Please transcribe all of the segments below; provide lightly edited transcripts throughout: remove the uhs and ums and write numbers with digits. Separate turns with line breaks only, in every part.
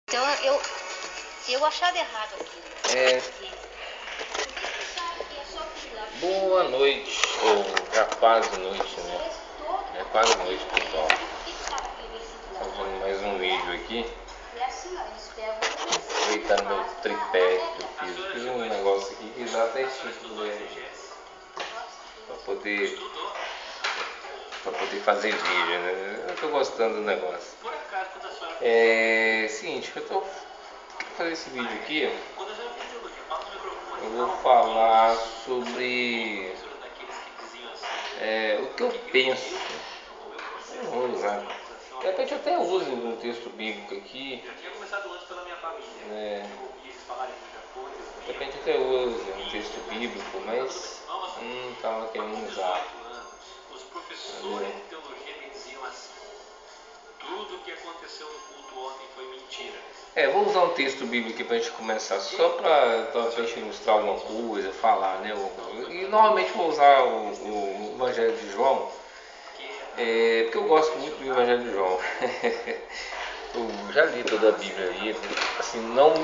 Então eu achava errado aquilo.
Boa noite, ou já quase noite, né? É quase noite, pessoal. Fazendo mais um vídeo aqui. Aproveitando meu tripé que eu fiz um negócio aqui que dá até título para poder fazer vídeo, né? Eu tô gostando do negócio. Seguinte, eu tô fazer esse vídeo aqui. Eu vou falar sobre o que eu penso. Eu vou usar. De repente eu até uso um texto bíblico aqui. De repente eu até uso um texto bíblico, mas não estava querendo usar.
Os professores de teologia me diziam assim: tudo o que aconteceu no culto ontem foi mentira.
Vou usar um texto bíblico aqui para a gente começar, só para a gente ilustrar alguma coisa, falar, né? E normalmente vou usar o Evangelho de João, porque eu gosto muito do Evangelho de João. Eu já li toda a Bíblia ali, assim, não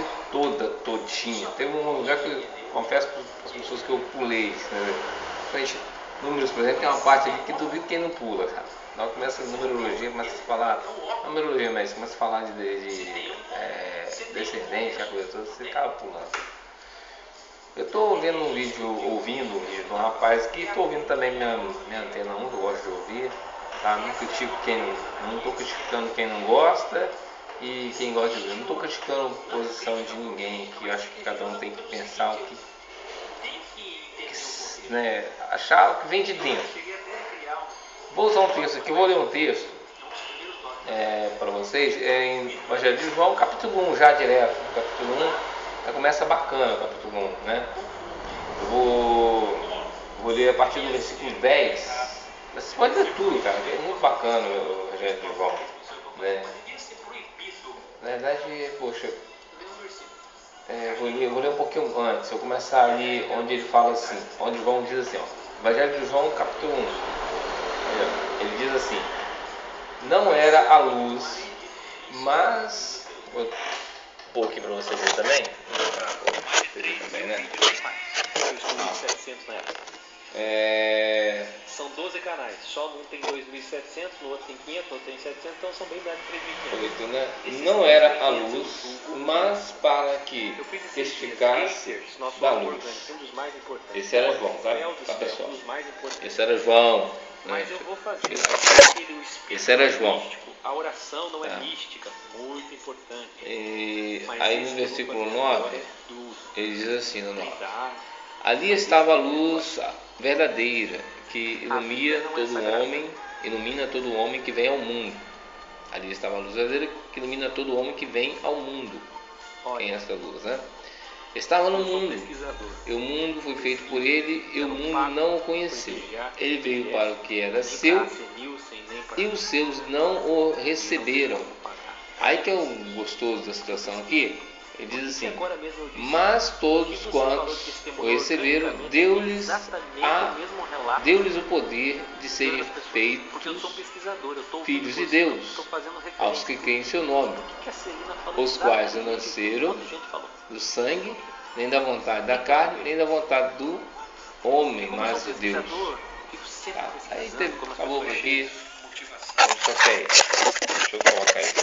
todinha. Teve um lugar que eu confesso para as pessoas que eu pulei, né? Números, por exemplo, tem uma parte ali que duvido quem não pula, cara. Na hora começa a numerologia, começa a falar, não numerologia, mas começa a falar de descendente, a coisa toda, você acaba pulando. Eu estou vendo um vídeo, ouvindo um vídeo de um rapaz que estou ouvindo também minha antena 1, que eu gosto de ouvir, tá? Não estou criticando quem não gosta e quem gosta de ouvir. Não estou criticando a posição de ninguém, que eu acho que cada um tem que pensar o que né, achar o que vem de dentro. Vou usar um texto aqui, vou ler um texto para vocês, em Evangelho de João, capítulo 1, já direto, capítulo 1, já começa bacana o capítulo 1, né? Eu vou ler a partir do versículo 10, mas você pode ler tudo, cara, é muito bacana o Evangelho de João, né? Na verdade, poxa, vou ler um pouquinho antes, eu começar ali onde ele fala assim, onde João diz assim, ó, Evangelho de João, capítulo 1, ele diz assim: não era a luz, mas vou pôr aqui para vocês verem também.
São 12 canais, só num tem 2.700, no outro tem 500, no outro tem 700, então são bem mais de 3.500.
Né? Não era a luz, mas para que testificasse da luz. Esse era João, tá pessoal? Esse era João.
Mas eu vou fazer
Esse era João.
A oração não é mística, muito importante.
E aí no versículo 9, ele diz assim no 9: ali estava a luz verdadeira, que ilumina todo homem que vem ao mundo. Ali estava a luz verdadeira, que ilumina todo homem que vem ao mundo. Quem é essa luz, né? Estava no mundo, e o mundo foi feito por ele, e o mundo não o conheceu. Ele veio para o que era seu, e os seus não o receberam. Aí que é o gostoso da situação aqui, ele diz assim: mas todos quantos o receberam, deu-lhes o poder de serem feitos filhos de Deus, aos que creem em seu nome, os quais não nasceram do sangue, nem da vontade da carne, nem da vontade do homem, mas de Deus. Tá. Aí acabou aqui. Deixa eu colocar isso.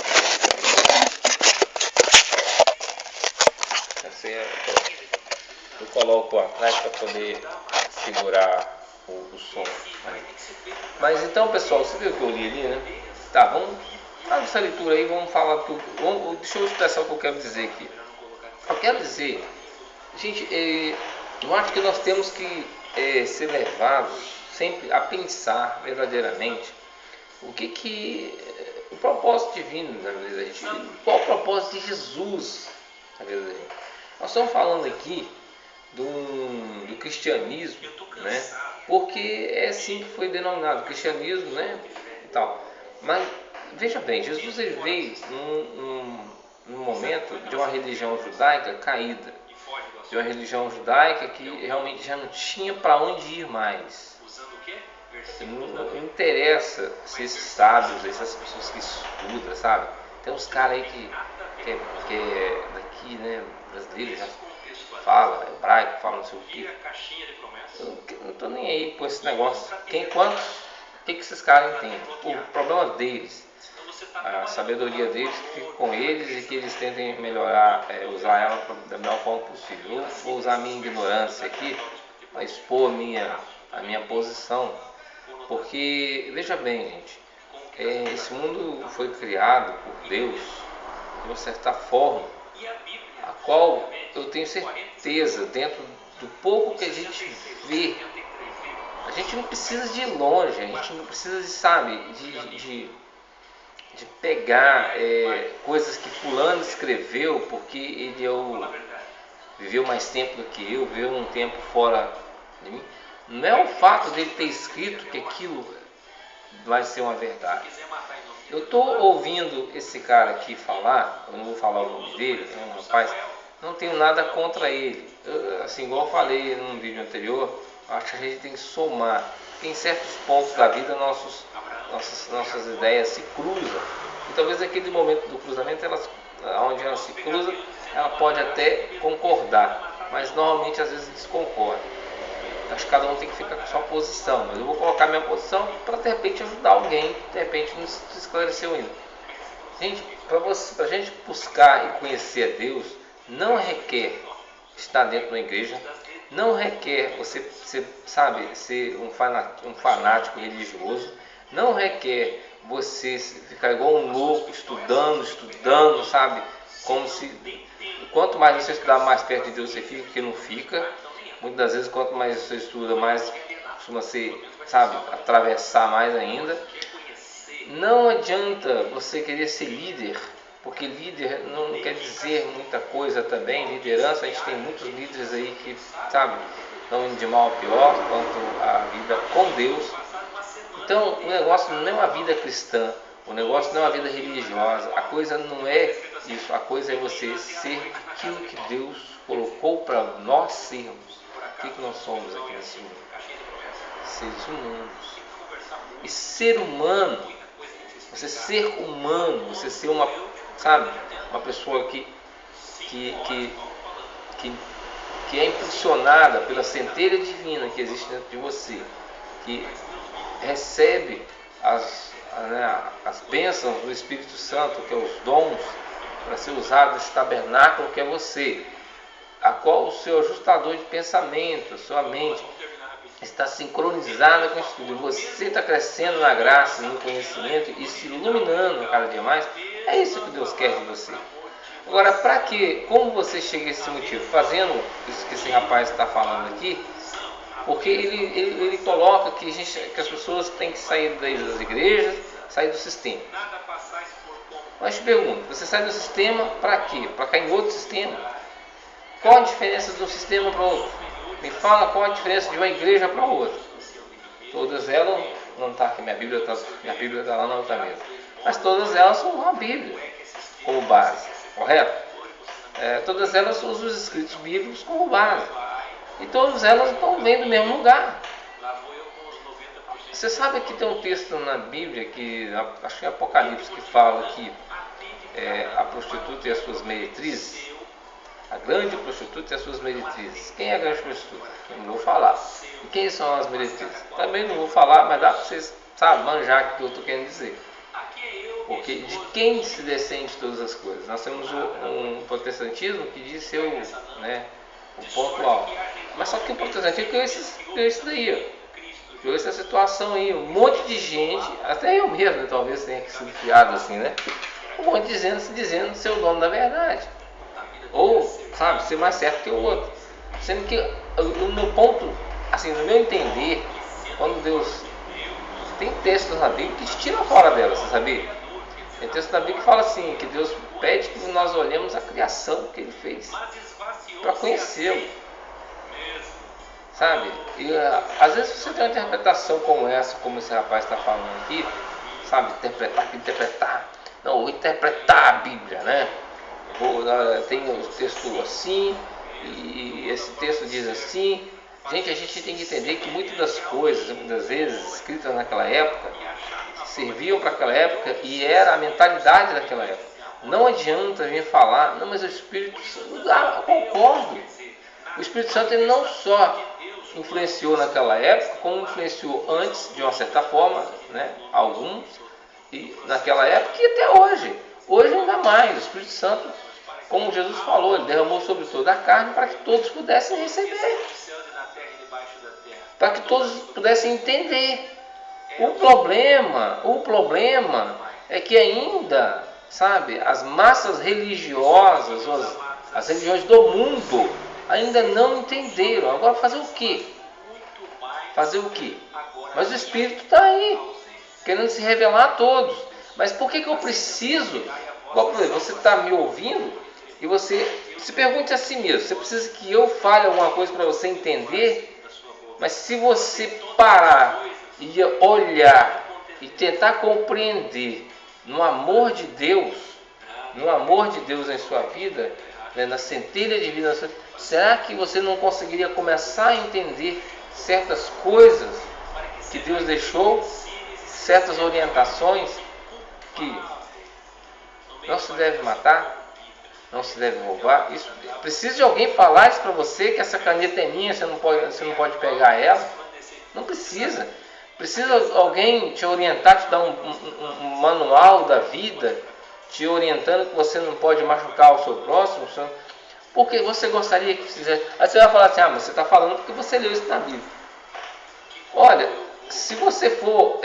Assim eu coloco atrás para poder segurar o som. Mas então, pessoal, você viu o que eu li ali, né? Tá, vamos fazer essa leitura aí, vamos falar tudo. Deixa eu expressar o que eu quero dizer aqui. Eu quero dizer, gente, eu acho que nós temos que ser levados sempre a pensar verdadeiramente o propósito divino na vida da gente, qual o propósito de Jesus na vida da gente. Nós estamos falando aqui do cristianismo, né? Porque é assim que foi denominado cristianismo, né? E tal. Mas veja bem, Jesus ele veio num momento de uma religião judaica caída, de uma religião judaica que realmente já não tinha para onde ir mais. Não interessa se esses sábios, essas pessoas que estudam, sabe? Tem uns caras aí que é daqui, né, brasileiro, já fala hebraico, fala não sei o que. Eu não tô nem aí com esse negócio. O que esses caras entendem? O problema deles, a sabedoria deles, que fica com eles e que eles tentem melhorar, usar ela da melhor forma possível. Eu vou usar a minha ignorância aqui para expor a minha posição, porque, veja bem, gente, esse mundo foi criado por Deus de uma certa forma, a qual eu tenho certeza, dentro do pouco que a gente vê, a gente não precisa de ir longe, a gente não precisa de pegar coisas que fulano escreveu, porque ele viveu mais tempo do que eu, viveu um tempo fora de mim. Não é o fato dele ter escrito que aquilo vai ser uma verdade. Eu estou ouvindo esse cara aqui falar, eu não vou falar o nome dele, é um rapaz, não tenho nada contra ele. Assim, igual eu falei num vídeo anterior, acho que a gente tem que somar. Em certos pontos da vida nossas ideias se cruzam. E talvez naquele momento do cruzamento, onde elas se cruzam, ela pode até concordar, mas normalmente às vezes desconcorda. Acho que cada um tem que ficar com a sua posição, mas eu vou colocar minha posição para de repente ajudar alguém que de repente não se esclareceu ainda. Gente, para a gente buscar e conhecer a Deus, não requer estar dentro da igreja, não requer você ser um fanático religioso, não requer você ficar igual um louco estudando, sabe? Como se quanto mais você estudar, mais perto de Deus você fica, que não fica. Muitas das vezes, quanto mais você estuda, mais costuma ser, atravessar mais ainda. Não adianta você querer ser líder, porque líder não quer dizer muita coisa também. Liderança, a gente tem muitos líderes aí que, estão indo de mal a pior quanto a vida com Deus. Então, o negócio não é uma vida cristã, o negócio não é uma vida religiosa, a coisa não é isso, a coisa é você ser aquilo que Deus colocou para nós sermos. O que nós somos aqui nesse mundo? Seres humanos. E ser humano, você ser uma pessoa que é impulsionada pela centelha divina que existe dentro de você, que recebe as bênçãos do Espírito Santo, que é os dons, para ser usado nesse tabernáculo que é você, a qual o seu ajustador de pensamento, a sua mente, está sincronizada com isso tudo. Você está crescendo na graça, no conhecimento e se iluminando cada dia mais. É isso que Deus quer de você. Agora, para que, como você chega a esse motivo? Fazendo isso que esse rapaz está falando aqui, porque ele coloca que as pessoas têm que sair das igrejas, sair do sistema. Mas te pergunto, você sai do sistema para quê? Para cair em outro sistema? Qual a diferença de um sistema para outro? Me fala qual a diferença de uma igreja para outra. Todas elas, não está aqui, minha Bíblia está lá na outra mesa. Mas todas elas são uma Bíblia como base, correto? Todas elas usam os escritos bíblicos como base. E todas elas vêm do mesmo lugar. Você sabe que tem um texto na Bíblia, acho que é Apocalipse, que fala que a prostituta e as suas meretrizes, a grande prostituta e as suas meretrizes. Quem é a grande prostituta? Eu não vou falar. E quem são as meretrizes? Também não vou falar, mas dá para vocês manjar o que eu estou querendo dizer. Porque de quem se descende todas as coisas? Nós temos um protestantismo que diz ser o ponto alto. Mas só que o protestantismo criou isso daí, criou essa situação aí. Um monte de gente, até eu mesmo talvez tenha sido criado assim, né? Um monte dizendo ser o dono da verdade. Ou, ser mais certo que o outro. Sendo que o meu ponto, no meu entender, quando Deus... Tem textos na Bíblia que te tiram fora dela, você sabia? Tem texto na Bíblia que fala assim, que Deus pede que nós olhemos a criação que Ele fez, para conhecê-lo. E às vezes você tem uma interpretação como essa, como esse rapaz está falando aqui, interpretar. Não, vou interpretar a Bíblia, né? Tem o texto assim, e esse texto diz assim. Gente, a gente tem que entender que muitas das coisas, muitas vezes, escritas naquela época, serviam para aquela época e era a mentalidade daquela época. Não adianta vir falar, não, mas o Espírito Santo, eu concordo. O Espírito Santo ele não só influenciou naquela época, como influenciou antes, de uma certa forma, né, alguns, e naquela época e até hoje. Hoje ainda mais, o Espírito Santo, como Jesus falou, ele derramou sobre toda a carne para que todos pudessem receber, para que todos pudessem entender. O problema é que ainda, sabe, as massas religiosas, as religiões do mundo, ainda não entenderam. Agora fazer o quê? Fazer o quê? Mas o Espírito está aí, querendo se revelar a todos. Mas por que eu preciso? Por exemplo, você está me ouvindo e você se pergunte a si mesmo, você precisa que eu fale alguma coisa para você entender? Mas se você parar e olhar e tentar compreender no amor de Deus em sua vida, né, na centelha divina, será que você não conseguiria começar a entender certas coisas que Deus deixou, certas orientações, que não se deve matar, não se deve roubar? Isso, precisa de alguém falar isso para você, que essa caneta é minha, você não pode pegar ela? Não precisa. Precisa alguém te orientar, te dar um manual da vida, te orientando que você não pode machucar o seu próximo? Porque você gostaria que fizesse. Aí você vai falar assim, mas você está falando porque você leu isso na Bíblia. Olha, se você for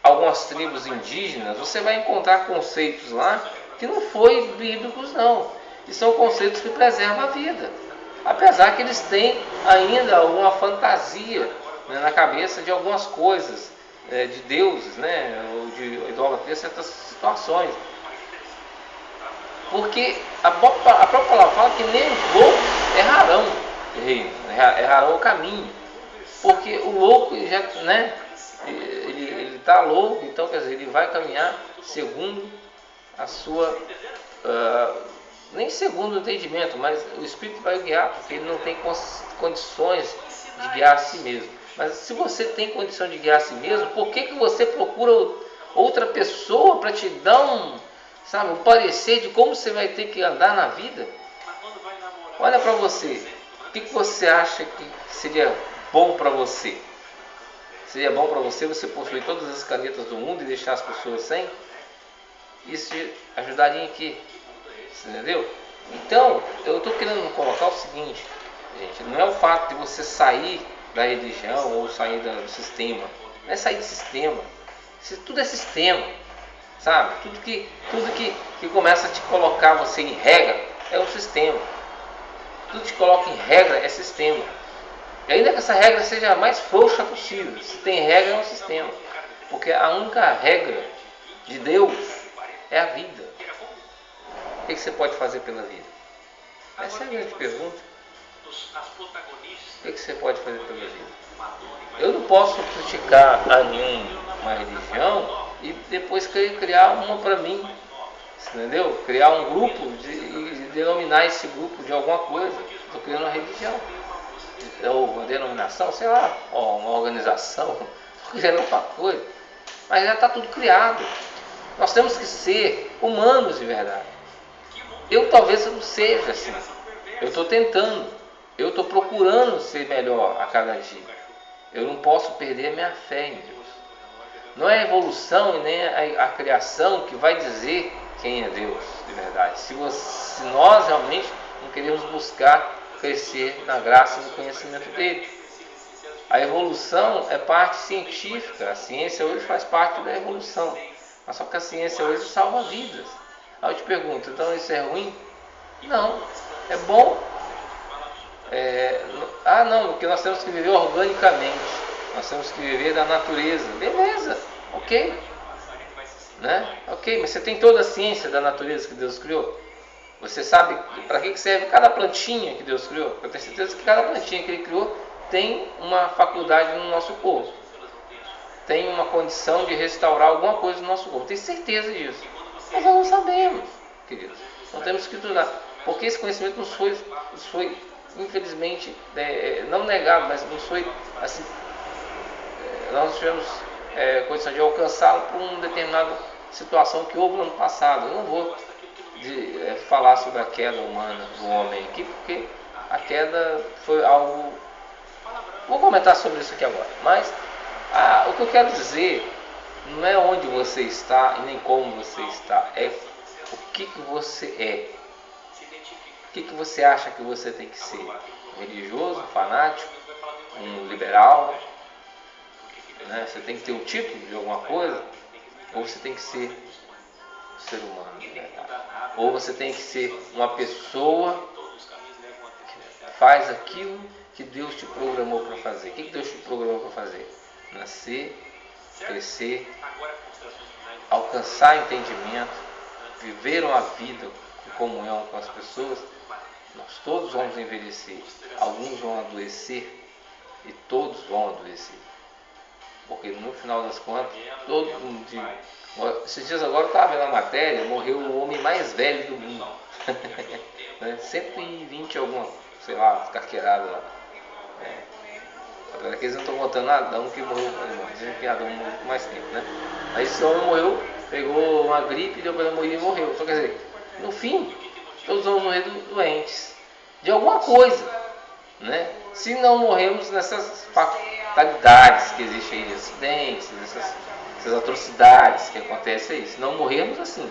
algumas tribos indígenas, você vai encontrar conceitos lá que não foi bíblicos não. E são conceitos que preservam a vida. Apesar que eles têm ainda alguma fantasia, né, na cabeça de algumas coisas, de deuses, né, ou de idolatria, certas situações. Porque a própria palavra fala que nem os loucos errarão o reino, errarão o caminho. Porque o louco já, né, ele está louco, então quer dizer, ele vai caminhar segundo a sua, nem segundo o entendimento, mas o Espírito vai guiar, porque ele não tem condições de guiar a si mesmo. Mas se você tem condição de guiar a si mesmo, por que você procura outra pessoa para te dar um parecer de como você vai ter que andar na vida? Olha para você, o que você acha que seria bom para você? Seria bom para você possuir todas as canetas do mundo e deixar as pessoas sem? Isso te ajudaria em quê? Você entendeu? Então, eu estou querendo colocar o seguinte, gente, não é o fato de você sair da religião ou sair do sistema. Não é sair do sistema. Tudo é sistema, sabe? Tudo que começa a te colocar você em regra é um sistema. Tudo que te coloca em regra é sistema. E ainda que essa regra seja a mais frouxa possível, se tem regra é um sistema. Porque a única regra de Deus é a vida. O que você pode fazer pela vida? Essa é a grande pergunta. O que você pode fazer pela vida? Eu não posso criticar a nenhuma religião e depois criar uma para mim, entendeu? Criar um grupo e denominar esse grupo de alguma coisa. Estou criando uma religião, ou uma denominação, sei lá, uma organização, estou criando alguma coisa. Mas já está tudo criado. Nós temos que ser humanos de verdade. Eu talvez não seja assim. Eu estou tentando. Eu estou procurando ser melhor a cada dia. Eu não posso perder a minha fé em Deus. Não é a evolução e nem a criação que vai dizer quem é Deus de verdade. Se nós realmente não queremos buscar crescer na graça e no conhecimento dele. A evolução é parte científica. A ciência hoje faz parte da evolução. Mas só que a ciência hoje salva vidas. Aí eu te pergunto, então isso é ruim? Não, é bom. Não, porque nós temos que viver organicamente. Nós temos que viver da natureza. Beleza, ok. Né? Ok, mas você tem toda a ciência da natureza que Deus criou? Você sabe para que serve cada plantinha que Deus criou? Eu tenho certeza que cada plantinha que Ele criou tem uma faculdade no nosso corpo. Tem uma condição de restaurar alguma coisa no nosso corpo. Tenho certeza disso. Mas nós não sabemos, queridos. Não temos que estudar. Porque esse conhecimento nos foi infelizmente, não negado, mas nos foi assim. Nós tivemos condição de alcançá-lo por uma determinada situação que houve no ano passado. Eu não vou de falar sobre a queda humana do homem aqui, porque a queda foi algo... Vou comentar sobre isso aqui agora, mas o que eu quero dizer não é onde você está e nem como você está, é o que você é. O que você acha que você tem que ser? Um religioso, um fanático, um liberal? Né? Você tem que ter um título de alguma coisa? Ou você tem que ser um ser humano, né? Ou você tem que ser uma pessoa que faz aquilo que Deus te programou para fazer. O que Deus te programou para fazer? Nascer, crescer, alcançar entendimento, viver uma vida em comunhão com as pessoas. Nós todos vamos envelhecer, alguns vão adoecer e todos vão adoecer. Porque no final das contas, todo mundo... Esses dias agora eu estava vendo a matéria, morreu o homem mais velho do mundo. 120 alguma, sei lá, carqueirada lá. Agora que eles não estão contando Adão que morreu, dizem que Adão morreu por mais tempo, né? Aí esse homem morreu, pegou uma gripe, deu para morrer e morreu. Só quer dizer, no fim, todos vamos morrer doentes de alguma coisa, né? Se não morremos nessas fatalidades que existem aí, acidentes, essas atrocidades que acontecem aí, se não morrermos assim,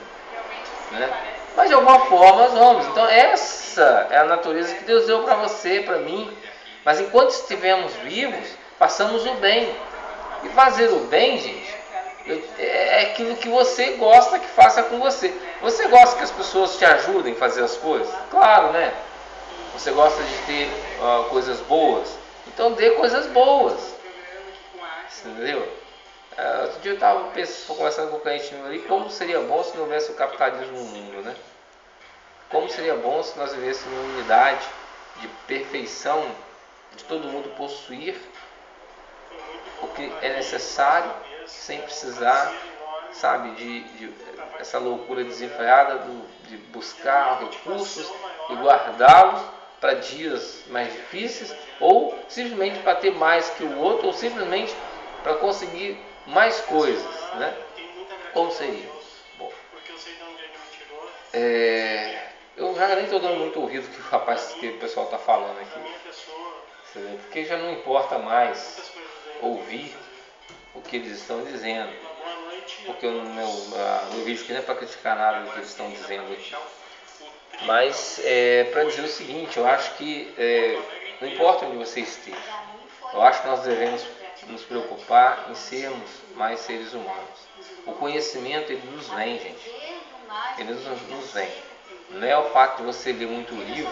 né? Mas de alguma forma nós vamos. Então essa é a natureza que Deus deu para você, para mim. Mas enquanto estivermos vivos, façamos o bem. E fazer o bem, gente, é aquilo que você gosta que faça com você. Você gosta que as pessoas te ajudem a fazer as coisas? Claro, né? Você gosta de ter coisas boas? Então dê coisas boas. Entendeu? Outro dia eu estava conversando com o cliente meu ali, como seria bom se não houvesse o capitalismo no mundo, né? Como seria bom se nós vivêssemos uma unidade de perfeição, de todo mundo possuir o que é necessário, sem precisar, sabe, de essa loucura desenfreada de buscar recursos e guardá-los para dias mais difíceis, ou simplesmente para ter mais que o outro, ou simplesmente para conseguir mais coisas, né? Como seria? Bom, eu já nem estou dando muito ouvido que o pessoal está falando aqui, porque já não importa mais ouvir o que eles estão dizendo, porque meu vídeo aqui não é para criticar nada do que eles estão dizendo aqui, mas para dizer o seguinte: eu acho que não importa onde você esteja, eu acho que nós devemos nos preocupar em sermos mais seres humanos. O conhecimento, ele nos vem, gente. Ele nos vem. Não é o fato de você ler muito livro,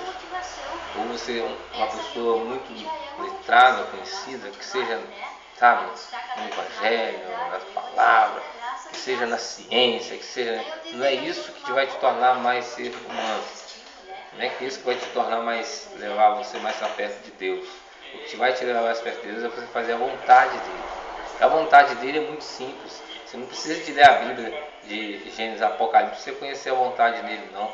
ou você ser uma pessoa muito letrada, conhecida, que seja, sabe, no Evangelho, nas palavras, que seja na ciência, que seja... Não é isso que vai te tornar mais ser humano. Não é isso que vai te tornar levar você mais para perto de Deus. O que vai te levar mais perto de Deus é você fazer a vontade dele. A vontade dele é muito simples. Você não precisa de ler a Bíblia de Gênesis, Apocalipse para você conhecer a vontade dele, não.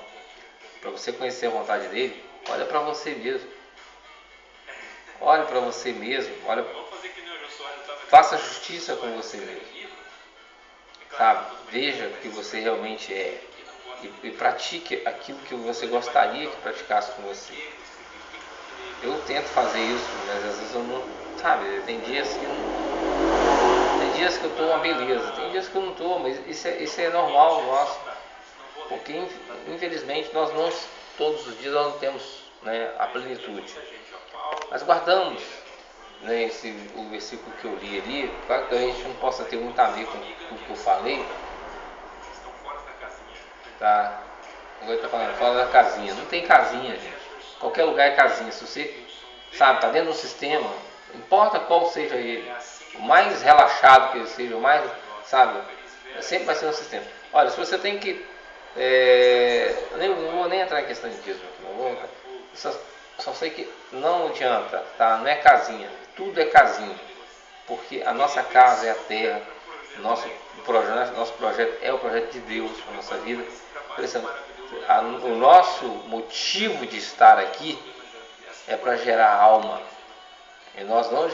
Para você conhecer a vontade dele, olha para você mesmo. Olhe para você mesmo. Faça justiça com você mesmo. Sabe? Veja o que você realmente é. E pratique aquilo que você gostaria que praticasse com você. Eu tento fazer isso, mas às vezes eu não, sabe, tem dias que eu estou uma beleza, tem dias que eu não estou, mas isso é normal nosso, porque infelizmente todos os dias nós não temos, né, a plenitude, mas guardamos, né, o versículo que eu li ali, para que a gente não possa ter muito a ver com o que eu falei, tá? Agora está falando, fala da casinha, não tem casinha, gente. Qualquer lugar é casinha. Se você, sabe, está dentro do sistema, não importa qual seja ele, o mais relaxado que ele seja, o mais, sabe, sempre vai ser um sistema. Olha, se você tem que... não vou nem entrar em questão de dízimo aqui, só sei que não adianta, tá? Não é casinha, tudo é casinha, porque a nossa casa é a terra, nosso projeto é o projeto de Deus para a nossa vida. O nosso motivo de estar aqui é para gerar alma. E nós não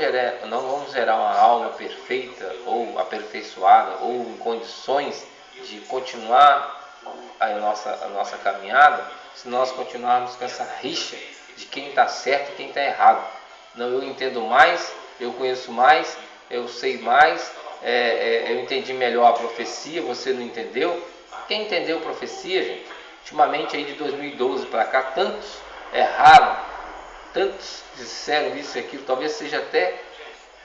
vamos gerar uma alma perfeita ou aperfeiçoada ou em condições de continuar a nossa caminhada se nós continuarmos com essa rixa de quem está certo e quem está errado. Não, eu entendo mais, eu conheço mais, eu sei mais, eu entendi melhor a profecia, você não entendeu. Quem entendeu a profecia, gente? Ultimamente aí de 2012 para cá, tantos erraram, tantos disseram isso e aquilo, talvez seja até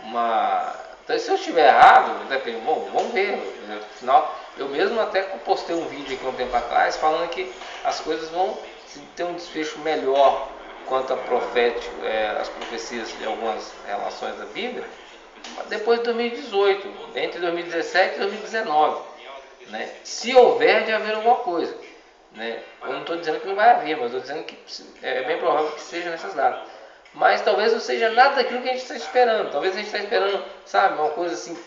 uma... Então, se eu estiver errado, bom, vamos ver. Afinal, eu mesmo até postei um vídeo aqui um tempo atrás falando que as coisas vão ter um desfecho melhor quanto a as profecias de algumas relações da Bíblia, depois de 2018, entre 2017 e 2019. Né? Se houver de haver alguma coisa. Né? Eu não estou dizendo que não vai haver, mas estou dizendo que é bem provável que seja nessas datas. Mas talvez não seja nada daquilo que a gente está esperando. Talvez a gente está esperando, sabe, uma coisa assim,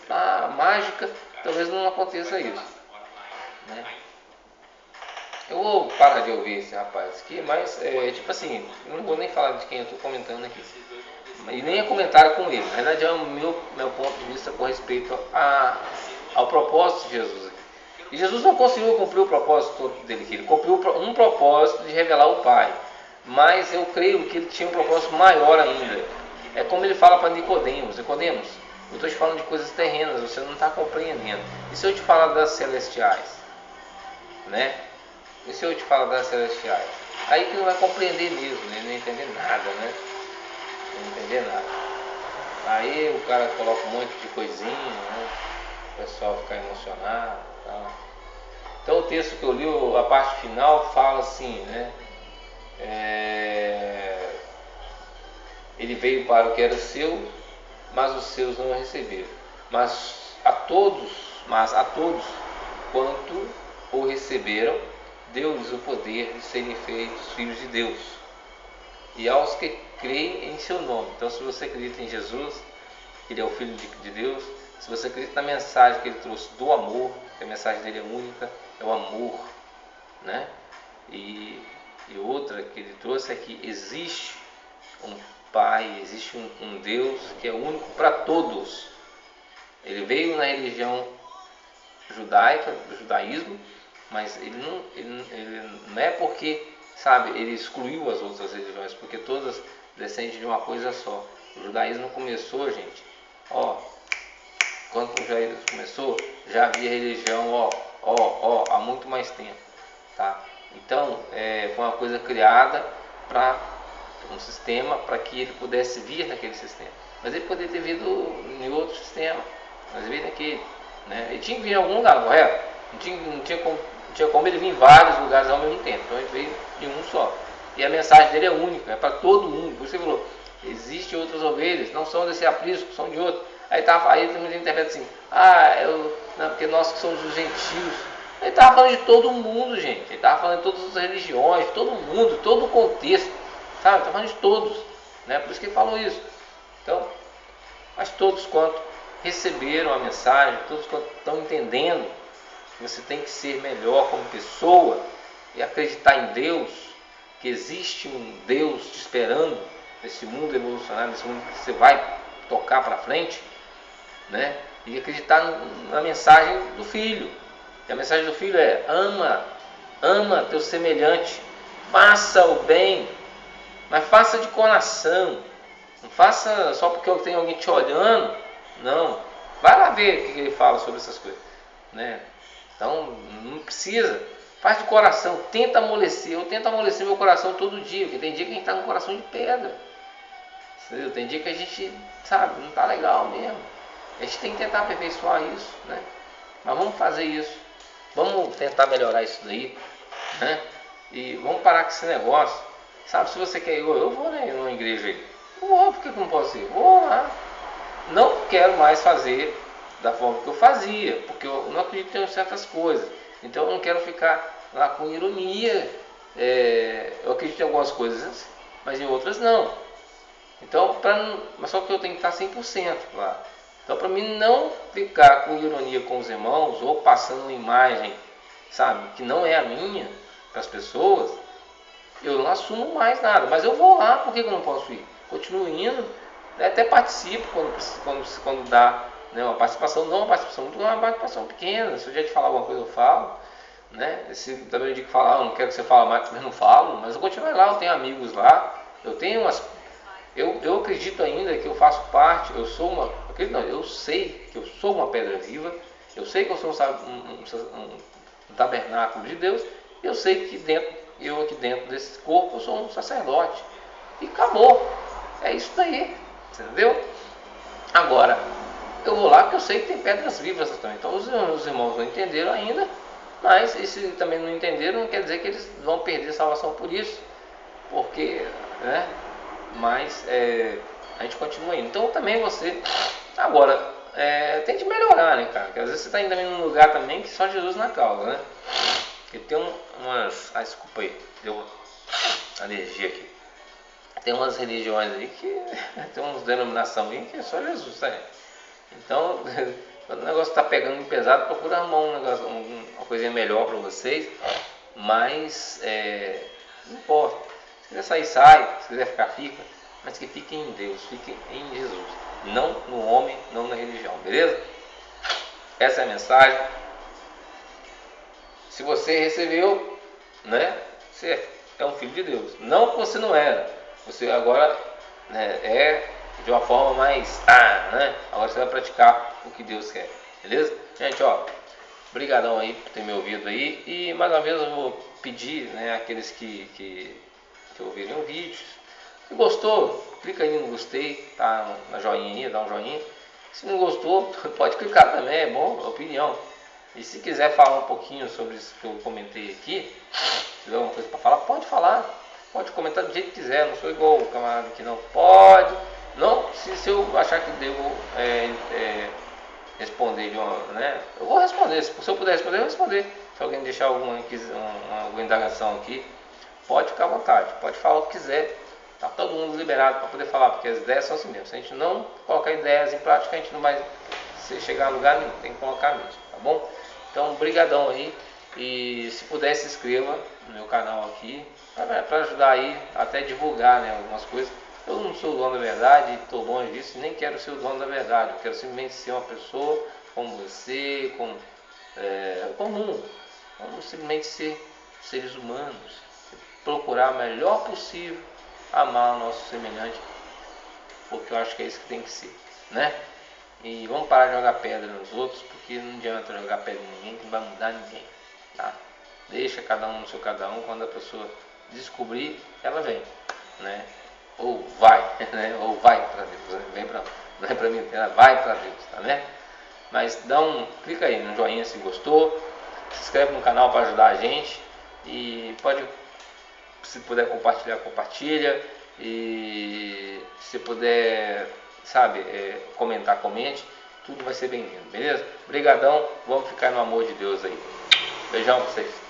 mágica. Talvez não aconteça isso. Né? Eu vou parar de ouvir esse rapaz aqui, mas tipo assim, eu não vou nem falar de quem eu estou comentando aqui. E nem é comentário com ele. Na verdade é o meu ponto de vista com respeito ao propósito de Jesus aqui. E Jesus não conseguiu cumprir o propósito todo dele aqui. Ele cumpriu um propósito de revelar o Pai. Mas eu creio que ele tinha um propósito maior ainda. É como ele fala para Nicodemos: Nicodemos, eu estou te falando de coisas terrenas, você não está compreendendo. E se eu te falar das celestiais? Né? E se eu te falar das celestiais? Aí que não vai compreender mesmo, né? Não entender nada, né? Não entender nada. Aí o cara coloca um monte de coisinha, né? O pessoal fica emocionado. Tá? Então o texto que eu li, a parte final, fala assim, né? Ele veio para o que era seu, mas os seus não o receberam. Mas a todos quanto o receberam, deu-lhes o poder de serem feitos filhos de Deus. E aos que creem em seu nome. Então, se você acredita em Jesus, que ele é o Filho de Deus, se você acredita na mensagem que ele trouxe do amor, que a mensagem dele é única, é o amor, né? E outra que ele trouxe é que existe um Pai, existe um Deus que é único para todos. Ele veio na religião judaica, do judaísmo, mas ele não é porque, sabe, ele excluiu as outras religiões, porque todas descendem de uma coisa só. O judaísmo começou, gente, quando o judaísmo começou, já havia religião, há muito mais tempo, tá? Então, foi uma coisa criada para um sistema, para que ele pudesse vir naquele sistema. Mas ele poderia ter vindo em outro sistema, mas ele veio naquele, né? Ele tinha que vir em algum lugar, correto? Não tinha como ele vir em vários lugares ao mesmo tempo, então ele veio em um só. E a mensagem dele é única, é para todo mundo. Por isso ele falou: existem outras ovelhas, não são desse aprisco, são de outro. Aí ele interpreta assim: não, porque nós que somos os gentios. Ele estava falando de todo mundo, gente. Ele estava falando de todas as religiões, de todo mundo, todo o contexto. Sabe? Ele estava falando de todos, né? Por isso que ele falou isso. Então, mas todos quanto receberam a mensagem, todos quanto estão entendendo que você tem que ser melhor como pessoa e acreditar em Deus, que existe um Deus te esperando nesse mundo evolucionário, nesse mundo que você vai tocar para frente, né? E acreditar na mensagem do Filho. E a mensagem do Filho é: ama teu semelhante, faça o bem, mas faça de coração. Não faça só porque eu tenho alguém te olhando. Não. Vai lá ver o que ele fala sobre essas coisas, né? Então, não precisa. Faz de coração. Tenta amolecer. Eu tento amolecer meu coração todo dia, porque tem dia que a gente está com o coração de pedra. Entendeu? Tem dia que a gente, sabe, não está legal mesmo. A gente tem que tentar aperfeiçoar isso, né? Mas vamos fazer isso. Vamos tentar melhorar isso daí, né? E vamos parar com esse negócio. Sabe, se você quer ir, eu vou, né, numa igreja aí. Eu vou, por que eu não posso ir? Vou lá. Não quero mais fazer da forma que eu fazia, porque eu não acredito em certas coisas. Então eu não quero ficar lá com ironia. Eu acredito em algumas coisas, mas em outras não. Então, mas só que eu tenho que estar 100% lá. Então, para mim não ficar com ironia com os irmãos, ou passando uma imagem, sabe, que não é a minha, para as pessoas, eu não assumo mais nada. Mas eu vou lá, por que eu não posso ir? Continuo indo, até participo quando dá, né, uma participação, não uma participação muito, uma participação pequena. Se eu já te falar alguma coisa, eu falo, né? Esse também digo que falar, eu não quero que você fale mais, mas não falo, mas eu continuo lá, eu tenho amigos lá, eu tenho umas. Eu acredito ainda que eu faço parte, eu sou uma. Acredito não, eu sei que eu sou uma pedra viva, eu sei que eu sou um tabernáculo de Deus, eu sei que eu aqui dentro desse corpo eu sou um sacerdote. E acabou. É isso daí. Entendeu? Agora, eu vou lá porque eu sei que tem pedras vivas também. Então os irmãos não entenderam ainda, mas e se também não entenderam, não quer dizer que eles vão perder a salvação por isso. Porque, né? Mas a gente continua indo. Então também você. Agora, tem que melhorar, né, cara? Porque às vezes você está indo também num lugar também que só Jesus na causa, né? Porque tem umas. Ah, desculpa aí, deu uma alergia aqui. Tem umas religiões aí que tem umas denominações aí que é só Jesus, tá? Então, quando o negócio está pegando pesado, procura arrumar uma coisinha melhor para vocês. Mas não importa. Se quiser sair, sai. Se quiser ficar, fica. Mas que fiquem em Deus, fiquem em Jesus. Não no homem, não na religião, beleza? Essa é a mensagem. Se você recebeu, né? Você é um filho de Deus. Não que você não era. Você agora, né, é de uma forma mais, né? Agora você vai praticar o que Deus quer, beleza? Gente, ó, brigadão aí por ter me ouvido aí. E mais uma vez eu vou pedir, né, aqueles que ouvirem o vídeo, se gostou, clica aí no gostei, tá? Na joinha aí, dá um joinha. Se não gostou, pode clicar também, é bom, é opinião. E se quiser falar um pouquinho sobre isso que eu comentei aqui, se tiver alguma coisa para falar, pode falar. Pode comentar do jeito que quiser, não sou igual o camarada que não pode. Não, se eu achar que devo responder de uma, né? Eu vou responder, se eu puder responder, eu vou responder. Se alguém deixar alguma indagação aqui, pode ficar à vontade, pode falar o que quiser. Tá todo mundo liberado para poder falar, porque as ideias são assim mesmo. Se a gente não colocar ideias em prática, a gente não vai chegar a lugar nenhum, tem que colocar mesmo, tá bom? Então, brigadão aí. E se puder, se inscreva no meu canal aqui, para ajudar aí, até divulgar, né, algumas coisas. Eu não sou o dono da verdade, estou longe disso, nem quero ser o dono da verdade. Eu quero simplesmente ser uma pessoa como você, comum. Vamos simplesmente ser seres humanos, procurar o melhor possível, amar o nosso semelhante, porque eu acho que é isso que tem que ser, né? E vamos parar de jogar pedra nos outros, porque não adianta jogar pedra em ninguém, que não vai mudar ninguém, tá? Deixa cada um no seu cada um, quando a pessoa descobrir, ela vem, né? Ou vai, né? Ou vai para Deus, né? Vem para, não é para mim, ela vai para Deus, tá, né? Mas clica aí no joinha se gostou, se inscreve no canal para ajudar a gente e pode, se puder compartilhar, compartilha, e se puder, sabe, comentar, comente, tudo vai ser bem-vindo, beleza? Obrigadão, vamos ficar no amor de Deus aí. Beijão pra vocês.